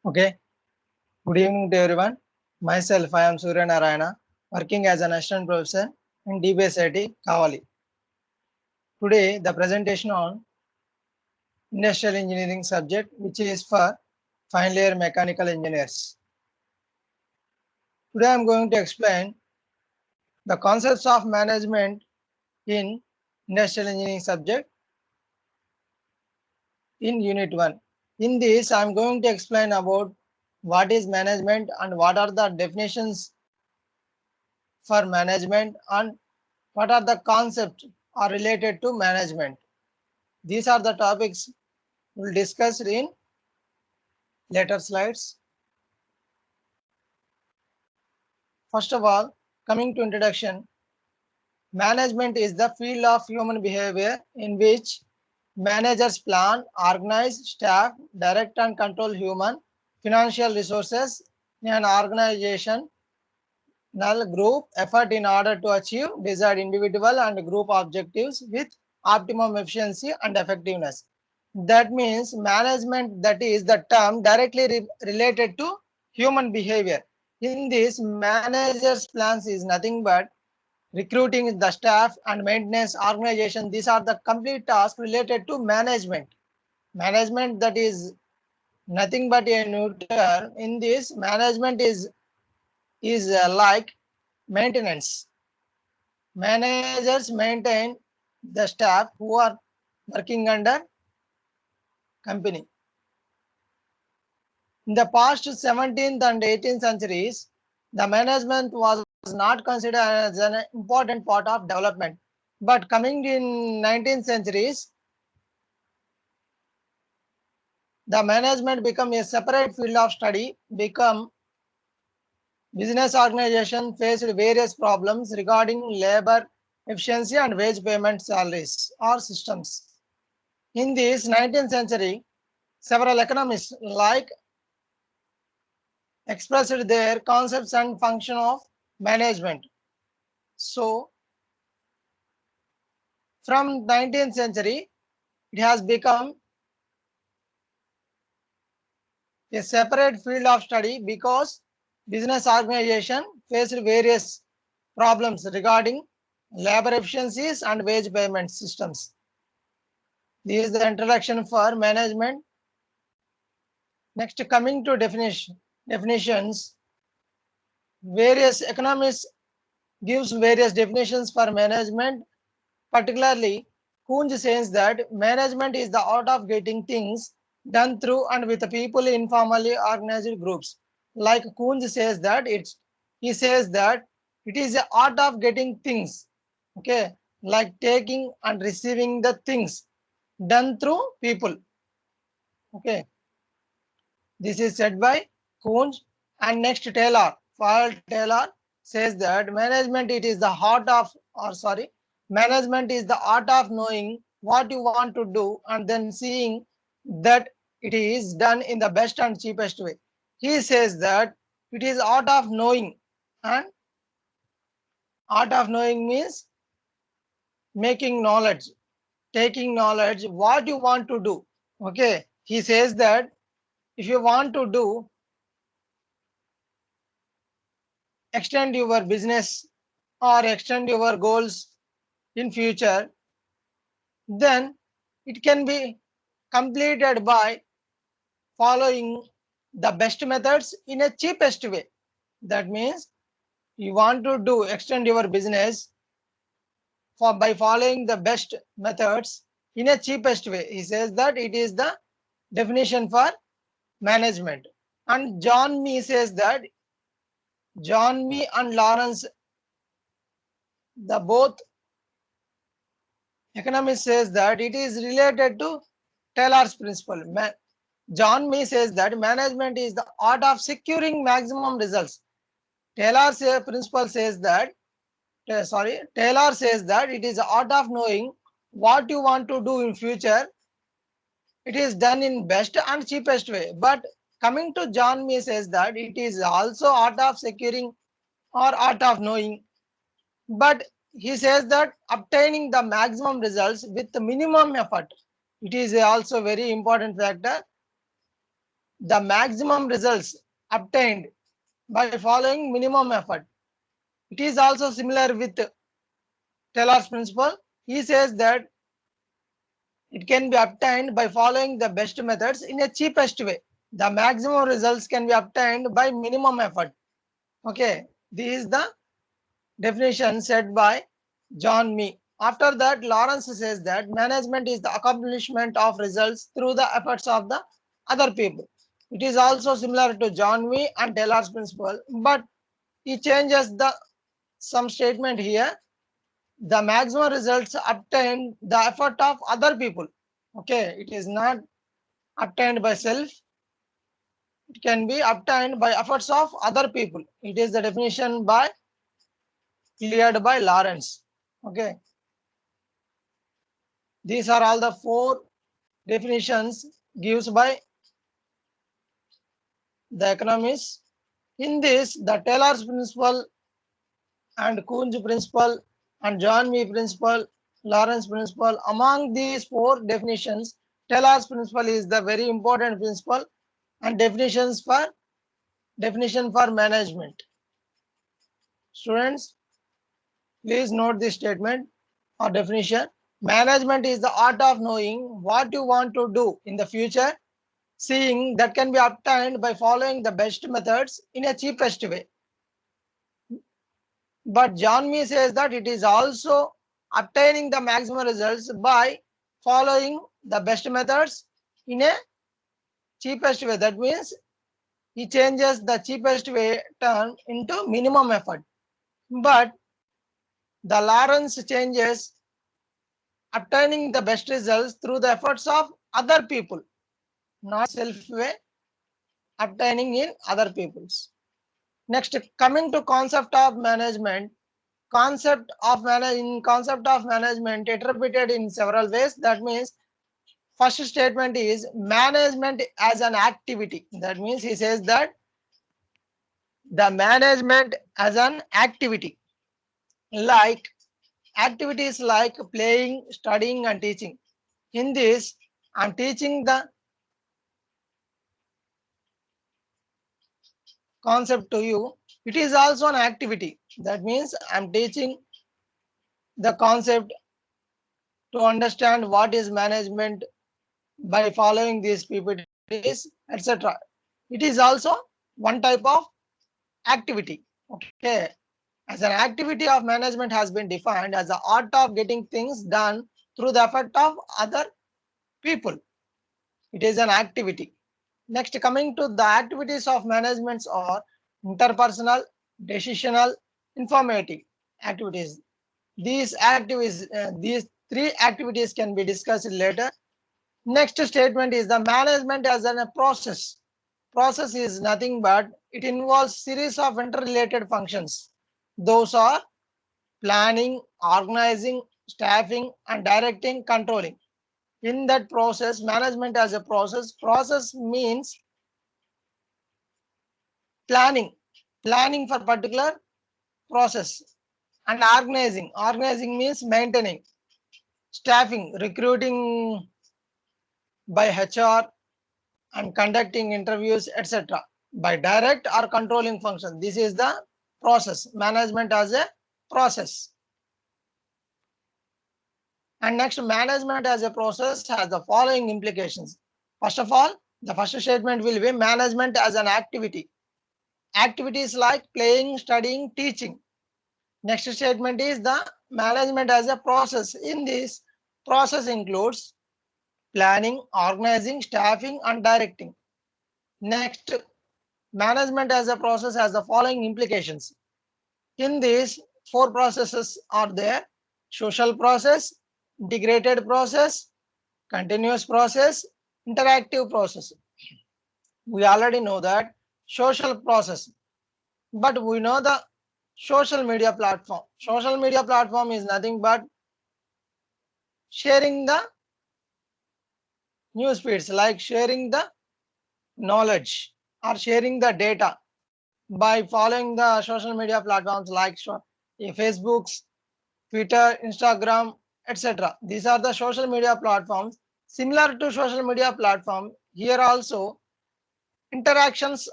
Okay, good evening to everyone. Myself, I am Surya Narayana, working as an assistant professor in DBSIT Kavali. Today, the presentation on industrial engineering subject, which is for final year mechanical engineers. Today, I am going to explain the concepts of management in industrial engineering subject in Unit 1. In this, I am going to explain about what is management and what are the definitions for management and what are the concepts are related to management. These are the topics we'll discuss in later slides. First of all, coming to introduction, management is the field of human behavior in which managers plan, organize, staff, direct and control human financial resources in an organization group effort in order to achieve desired individual and group objectives with optimum efficiency and effectiveness. That means management, that is the term directly related to human behavior. In this, managers plans is nothing but recruiting the staff and maintenance organization. These are the complete tasks related to management. Management, that is nothing but a new term. In this, management is like maintenance. Managers maintain the staff who are working under company. In the past 17th and 18th centuries, the management was not considered as an important part of development. But coming in 19th centuries, the management become a separate field of study, become business organization faced various problems regarding labor efficiency and wage payment salaries or systems. In this 19th century, several economists like expressed their concepts and function of management. So from 19th century, it has become a separate field of study because business organization faced various problems regarding labor efficiencies and wage payment systems. This is the introduction for management. Next, coming to definitions, various economists gives various definitions for management. Particularly, Kunz says that management is the art of getting things done through and with the people informally organized groups. Like Kunz says that he says that it is the art of getting things, okay, like taking and receiving the things done through people. Okay, this is said by Kunz. And next, Taylor, Paul Taylor says that management it is the heart of, or sorry, management is the art of knowing what you want to do and then seeing that it is done in the best and cheapest way. He says that it is art of knowing, and art of knowing means making knowledge, taking knowledge what you want to do. Okay, he says that if you want to do extend your business or extend your goals in future, then it can be completed by following the best methods in a cheapest way. That means you want to do extend your business for by following the best methods in a cheapest way. He says that it is the definition for management. And John Mee says that John Mee and Lawrence, the both economist, says that it is related to Taylor's principle. John Mee says that management is the art of securing maximum results. Taylor's principle says that, Taylor says that it is the art of knowing what you want to do in future. It is done in best and cheapest way. But coming to John Mee says that it is also art of securing or art of knowing. But he says that obtaining the maximum results with the minimum effort. It is also very important factor. the maximum results obtained by following minimum effort. It is also similar with Taylor's principle. He says that it can be obtained by following the best methods in a cheapest way. The maximum results can be obtained by minimum effort. Okay, this is the definition set by John Mee. After that, Lawrence says that management is the accomplishment of results through the efforts of the other people. It is also similar to John Mee and Taylor's principle, but he changes the some statement here. The maximum results obtained the effort of other people. Okay, it is not obtained by self. It can be obtained by efforts of other people. It is the definition by cleared by Lawrence. Okay, these are all the four definitions gives by the economists. In this, the Taylor's principle and Kuhn's principle and John Mee principle, Lawrence principle. Among these four definitions, Taylor's principle is the very important principle and definition for management. Students, please note this statement or definition. Management is the art of knowing what you want to do in the future, seeing that can be obtained by following the best methods in a cheapest way. But John Mee says that it is also obtaining the maximum results by following the best methods in a cheapest way. That means he changes the cheapest way term into minimum effort. But the Lawrence changes obtaining the best results through the efforts of other people, not self way, obtaining in other people's. Next, coming to concept of management. Concept of management interpreted in several ways. That means first statement is management as an activity. That means he says that the management as an activity, like activities like playing, studying, and teaching. In this, I'm teaching the concept to you. It is also an activity. That means I'm teaching the concept to understand what is management by following these PPTs, etc. It is also one type of activity. Okay. As an activity of management has been defined as the art of getting things done through the effort of other people. It is an activity. Next, coming to the activities of management are interpersonal, decisional, informative activities. These three activities can be discussed later. Next statement is the management as a process. Process is nothing but it involves series of interrelated functions. Those are planning, organizing, staffing, and directing, controlling. In that process, management as a process means planning for particular process, and organizing means maintaining, staffing, recruiting by HR and conducting interviews, etc. by direct or controlling function. This is the process, management as a process. And next, management as a process has the following implications. First of all, the first statement will be management as an activity. Activities like playing, studying, teaching. Next statement is the management as a process. In this process includes planning, organizing, staffing, and directing. Next, management as a process has the following implications. In these four processes are there: social process, integrated process, continuous process, interactive process. We already know that social process, but we know the social media platform. Social media platform is nothing but sharing the news feeds, like sharing the knowledge or sharing the data by following the social media platforms like Facebook's, Twitter, Instagram, etc. These are the social media platforms. Similar to social media platform, here also interactions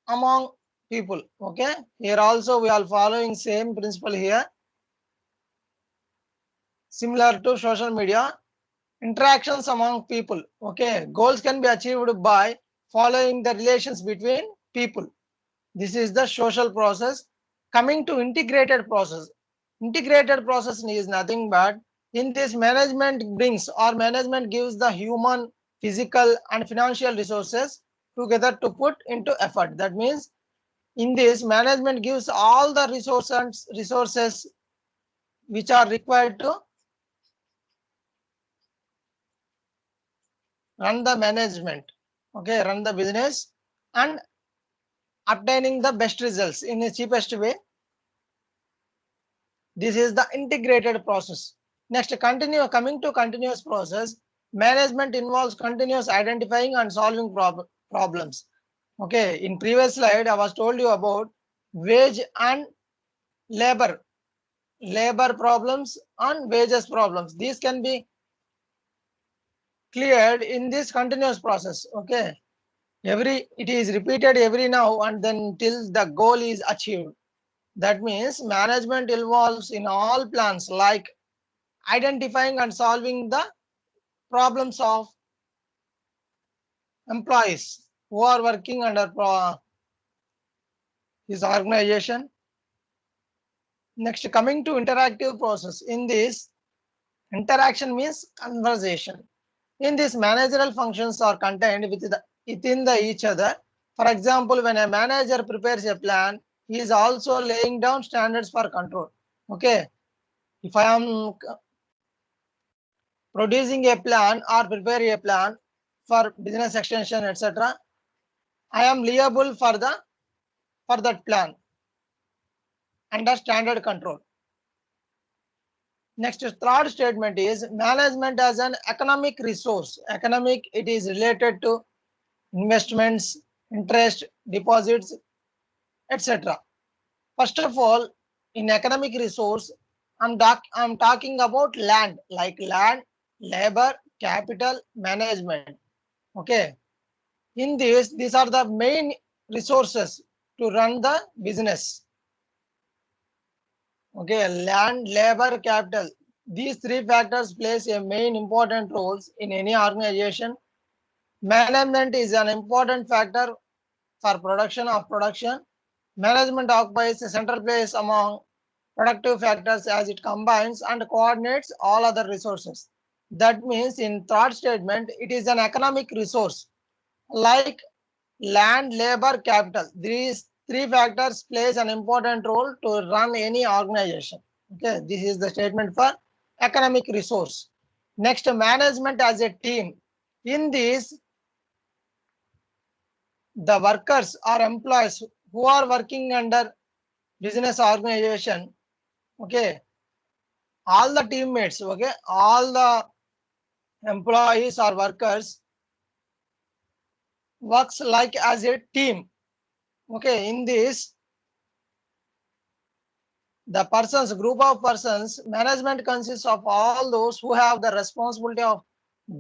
among people. Okay, here also we are following same principle here, similar to social media. Interactions among people. Okay, goals can be achieved by following the relations between people. This is the social process. Coming to integrated process. Integrated process is nothing but in this management brings or management gives the human, physical and financial resources together to put into effort. That means in this management gives all the resources which are required to run the management. Okay, run the business and obtaining the best results in the cheapest way. This is the integrated process. Next, coming to continuous process, management involves continuous identifying and solving problems. Okay, in previous slide, I was told you about wage and labor, labor problems and wages problems. These can be cleared in this continuous process. Okay, it is repeated every now and then till the goal is achieved. That means management involves in all plans like identifying and solving the problems of employees who are working under his organization. Next, coming to interactive process. In this, interaction means conversation. In this, managerial functions are contained within each other. For example, when a manager prepares a plan, he is also laying down standards for control. Okay, if I am producing a plan or prepare a plan for business extension, etc., I am liable for that plan under standard control. Next, third statement is management as an economic resource. Economic, it is related to investments, interest, deposits, etc. First of all, in economic resource, I'm talking about land, like land, labor, capital, management. Okay. In this, these are the main resources to run the business. Okay, land, labor, capital. These three factors plays a main important roles in any organization. Management is an important factor for production. Management occupies a central place among productive factors as it combines and coordinates all other resources. That means in third statement, it is an economic resource like land, labor, capital. These three factors plays an important role to run any organization. Okay, this is the statement for economic resource. Next, management as a team. In this, the workers or employees who are working under business organization, okay, all the teammates, okay, all the employees or workers works like as a team. Okay, in this, the group of persons, management consists of all those who have the responsibility of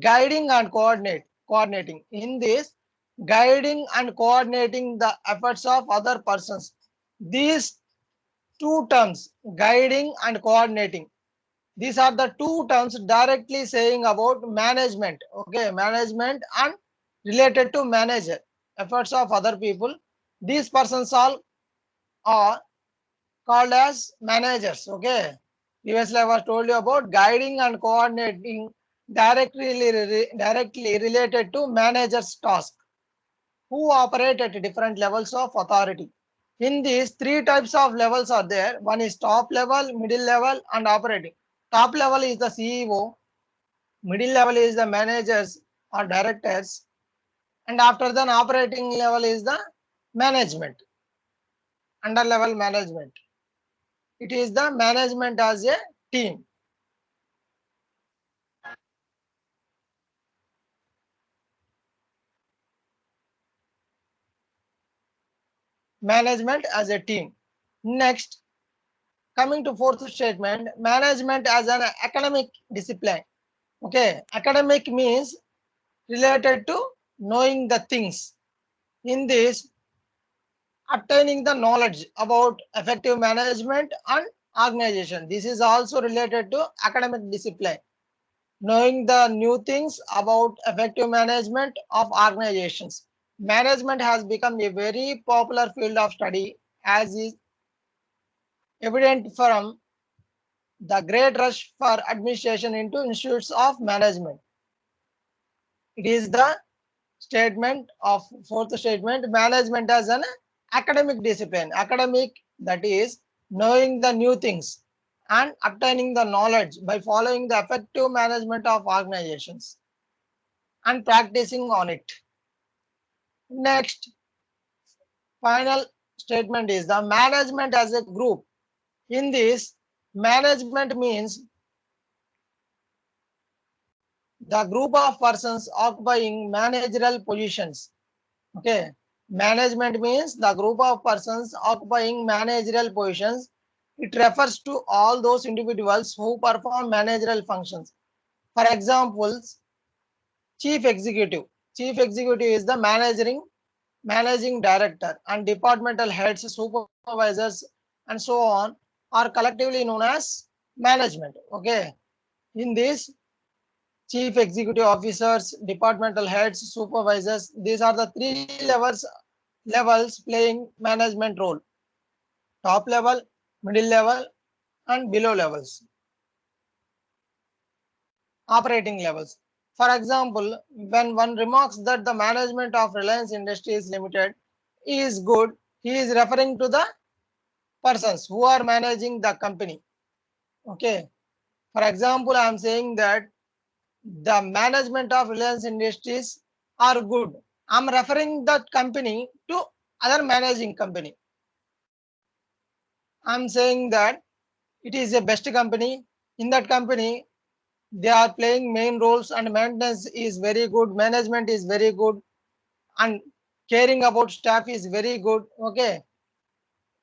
guiding and coordinating. In this, guiding and coordinating the efforts of other persons. These two terms, guiding and coordinating, these are the two terms directly saying about management. Okay, management and related to manager, efforts of other people. These persons all are called as managers. Okay, previously I was told you about guiding and coordinating directly related to managers task who operate at different levels of authority. In these, three types of levels are there. One is top level, middle level and operating. Top level is the CEO, middle level is the managers or directors, and after that operating level is the management, under level management. It is the management as a team. Management as a team. Next, coming to fourth statement, management as an academic discipline. Okay, academic means related to knowing the things. In this, obtaining the knowledge about effective management and organization. This is also related to academic discipline. Knowing the new things about effective management of organizations. Management has become a very popular field of study, as is evident from the great rush for admission into institutes of management. It is the statement of fourth statement, management as an academic discipline. Academic, that is knowing the new things and obtaining the knowledge by following the effective management of organizations and practicing on it. Next, final statement is the management as a group. In this, management means the group of persons occupying managerial positions. Okay. Management means the group of persons occupying managerial positions. It refers to all those individuals who perform managerial functions. For examples, chief executive. Chief executive is the managing director, and departmental heads, supervisors, and so on are collectively known as management. Okay. In this, chief executive officers, departmental heads, supervisors, these are the three levels playing management role: top level, middle level, and below levels, operating levels. For example, when one remarks that the management of Reliance Industries Limited is good, he is referring to the persons who are managing the company. Okay. For example, I am saying that the management of Reliance Industries are good. I'm referring that company to other managing company. I'm saying that it is a best company. In that company, they are playing main roles and maintenance is very good, management is very good, and caring about staff is very good. Okay.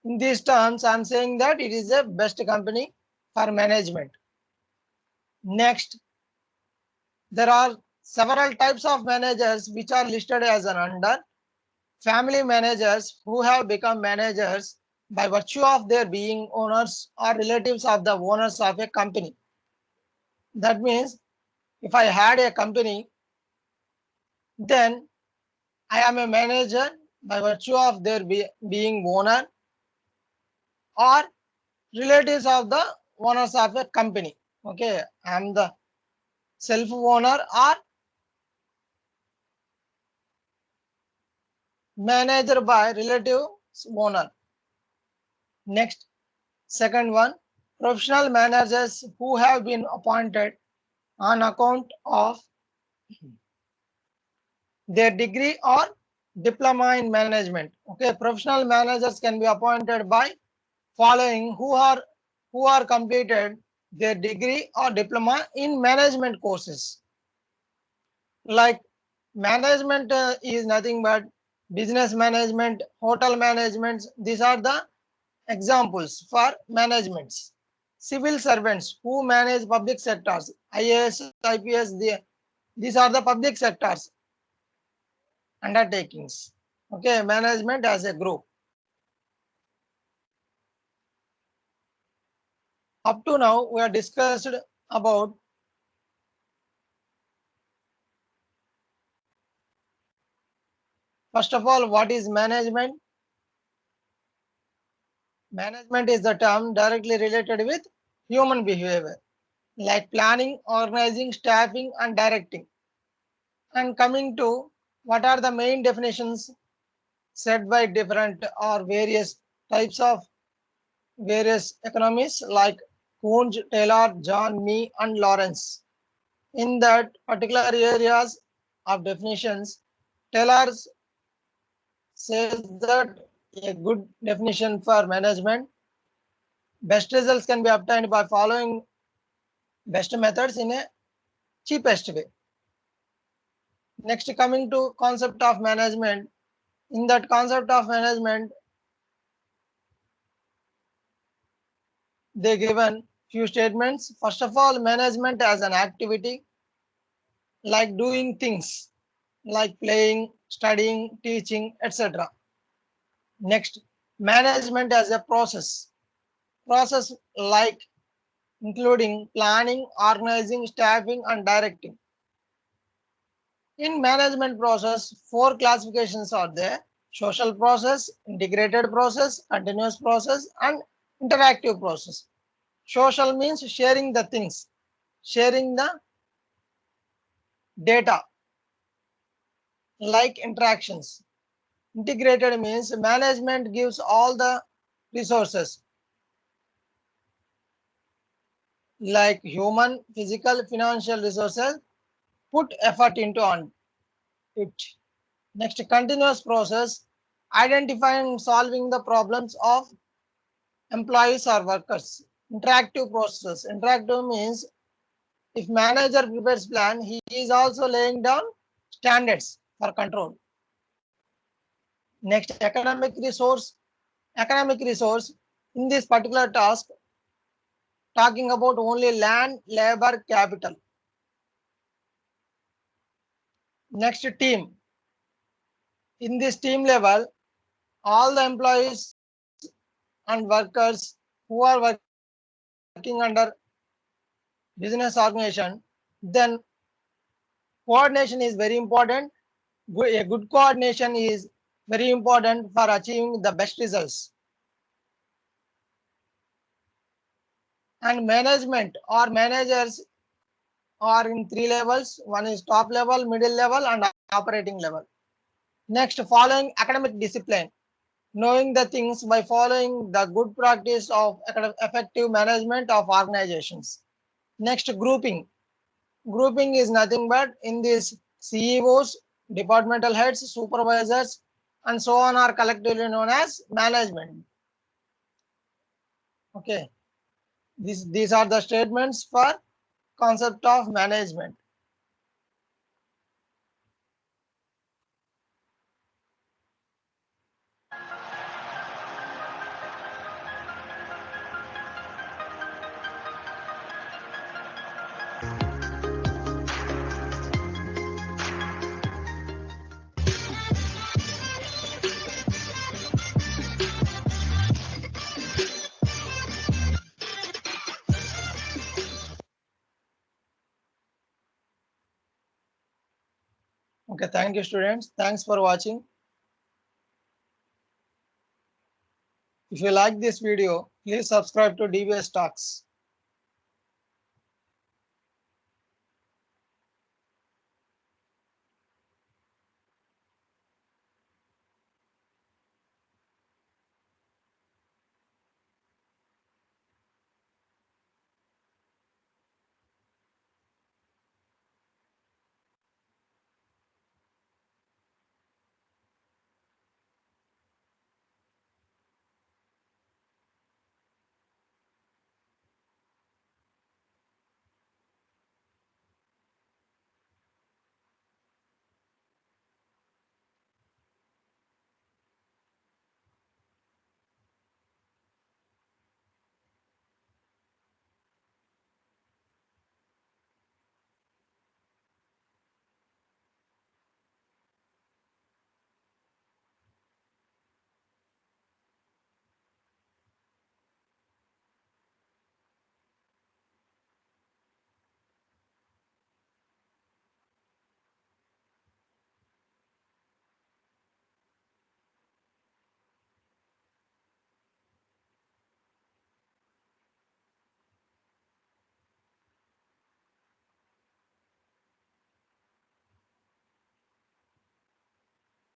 In these terms, I'm saying that it is a best company for management. Next, there are several types of managers which are listed as an under. Family managers who have become managers by virtue of their being owners or relatives of the owners of a company. That means if I had a company, then I am a manager by virtue of their being owner or relatives of the owners of a company. Okay, I am the self owner or manager by relative owner. Next, second one, professional managers who have been appointed on account of their degree or diploma in management. Okay, professional managers can be appointed by following who are completed their degree or diploma in management courses. Like management is nothing but business management, hotel management. These are the examples for managements. Civil servants who manage public sectors, IAS, IPS, these are the public sectors undertakings. Okay, management as a group. Up to now, we have discussed about first of all, what is management? Management is the term directly related with human behavior, like planning, organizing, staffing, and directing. And coming to what are the main definitions set by different or various types of various economists like Kunz, Taylor, John, Mee, and Lawrence. In that particular areas of definitions, Taylor says that a good definition for management, best results can be obtained by following best methods in a cheapest way. Next, coming to concept of management. In that concept of management, they given few statements. First of all, management as an activity like doing things. like playing, studying, teaching, etc. Next, management as a process. Process like including planning, organizing, staffing, and directing. In management process, four classifications are there: social process, integrated process, continuous process, and interactive process. Social means sharing the things, sharing the data, like interactions. Integrated means management gives all the resources like human, physical, financial resources, put effort into on it. Next, continuous process, identifying and solving the problems of employees or workers. Interactive process. Interactive means if manager prepares plan, he is also laying down standards for control. Next, economic resource. Economic resource in this particular task, talking about only land, labor, capital. Next, team. In this team level, all the employees and workers who are working under business organization, then coordination is very important. A good coordination is very important for achieving the best results. And management or managers are in three levels. One is top level, middle level, and operating level. Next, following academic discipline. Knowing the things by following the good practice of effective management of organizations. Next, grouping. Grouping is nothing but in this CEOs, departmental heads, supervisors, and so on are collectively known as management. Okay, these are the statements for concept of management. Okay, thank you, students. Thanks for watching. If you like this video, please subscribe to DBS Talks.